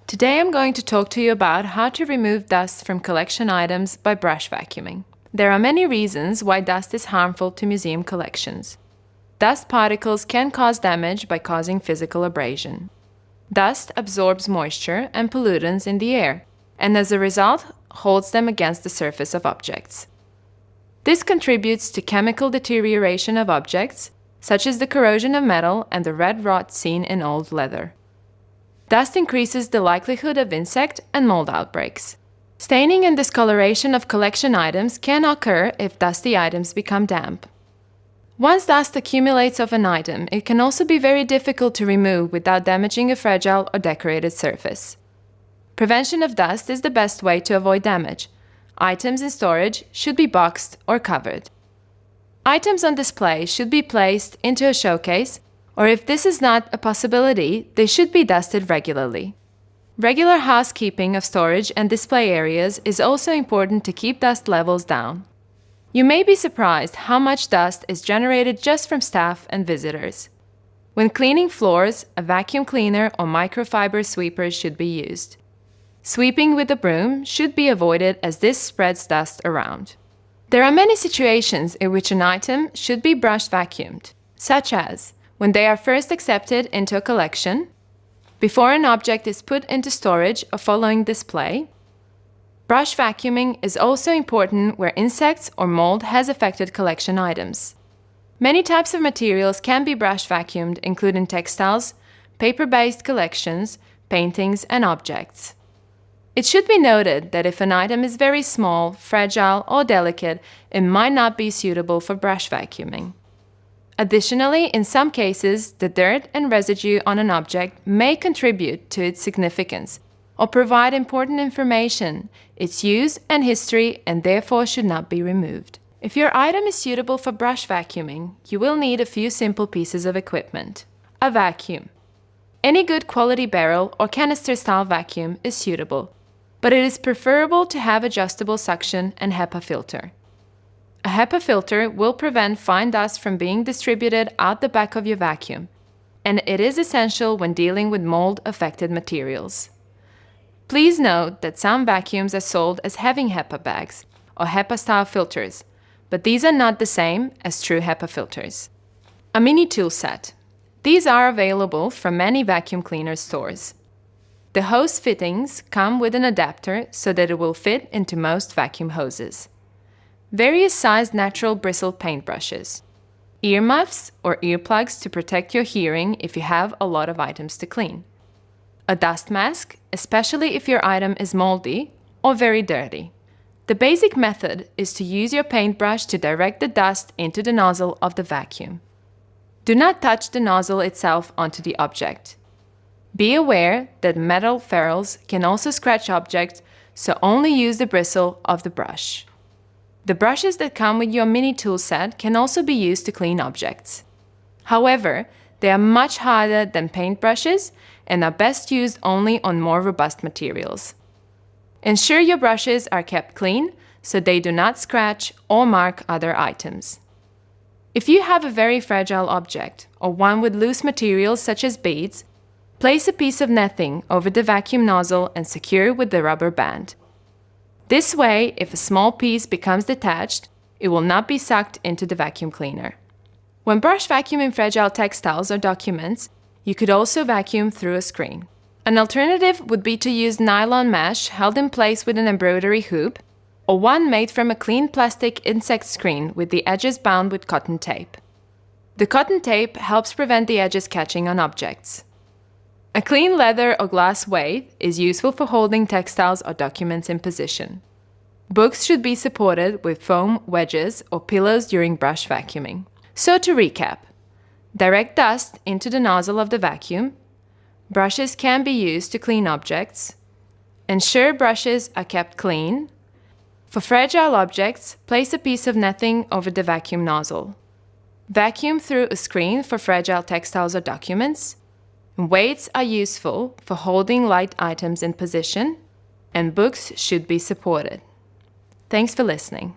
Today I'm going to talk to you about how to remove dust from collection items by brush vacuuming. There are many reasons why dust is harmful to museum collections. Dust particles can cause damage by causing physical abrasion. Dust absorbs moisture and pollutants in the air, and as a result, holds them against the surface of objects. This contributes to chemical deterioration of objects, such as the corrosion of metal and the red rot seen in old leather. Dust increases the likelihood of insect and mold outbreaks. Staining and discoloration of collection items can occur if dusty items become damp. Once dust accumulates of an item, it can also be very difficult to remove without damaging a fragile or decorated surface. Prevention of dust is the best way to avoid damage. Items in storage should be boxed or covered. Items on display should be placed into a showcase, or if this is not a possibility, they should be dusted regularly. Regular housekeeping of storage and display areas is also important to keep dust levels down. You may be surprised how much dust is generated just from staff and visitors. When cleaning floors, a vacuum cleaner or microfiber sweepers should be used. Sweeping with a broom should be avoided as this spreads dust around. There are many situations in which an item should be brush vacuumed, such as when they are first accepted into a collection, before an object is put into storage or following display. Brush vacuuming is also important where insects or mold has affected collection items. Many types of materials can be brush vacuumed, including textiles, paper-based collections, paintings, and objects. It should be noted that if an item is very small, fragile, or delicate, it might not be suitable for brush vacuuming. Additionally, in some cases, the dirt and residue on an object may contribute to its significance or provide important information, its use and history, and therefore should not be removed. If your item is suitable for brush vacuuming, you will need a few simple pieces of equipment. A vacuum. Any good quality barrel or canister-style vacuum is suitable, but it is preferable to have adjustable suction and HEPA filter. A HEPA filter will prevent fine dust from being distributed out the back of your vacuum, and it is essential when dealing with mold-affected materials. Please note that some vacuums are sold as having HEPA bags or HEPA-style filters, but these are not the same as true HEPA filters. A mini tool set. These are available from many vacuum cleaner stores. The hose fittings come with an adapter so that it will fit into most vacuum hoses. Various sized natural bristle paintbrushes. Earmuffs or earplugs to protect your hearing if you have a lot of items to clean. A dust mask, especially if your item is moldy or very dirty. The basic method is to use your paintbrush to direct the dust into the nozzle of the vacuum. Do not touch the nozzle itself onto the object. Be aware that metal ferrules can also scratch objects, so only use the bristle of the brush. The brushes that come with your mini tool set can also be used to clean objects. However, they are much harder than paintbrushes and are best used only on more robust materials. Ensure your brushes are kept clean so they do not scratch or mark other items. If you have a very fragile object or one with loose materials such as beads, place a piece of netting over the vacuum nozzle and secure with the rubber band. This way, if a small piece becomes detached, it will not be sucked into the vacuum cleaner. When brush vacuuming fragile textiles or documents, you could also vacuum through a screen. An alternative would be to use nylon mesh held in place with an embroidery hoop, or one made from a clean plastic insect screen with the edges bound with cotton tape. The cotton tape helps prevent the edges catching on objects. A clean leather or glass weight is useful for holding textiles or documents in position. Books should be supported with foam wedges or pillows during brush vacuuming. So to recap, direct dust into the nozzle of the vacuum. Brushes can be used to clean objects. Ensure brushes are kept clean. For fragile objects, place a piece of netting over the vacuum nozzle. Vacuum through a screen for fragile textiles or documents. Weights are useful for holding light items in position, and books should be supported. Thanks for listening.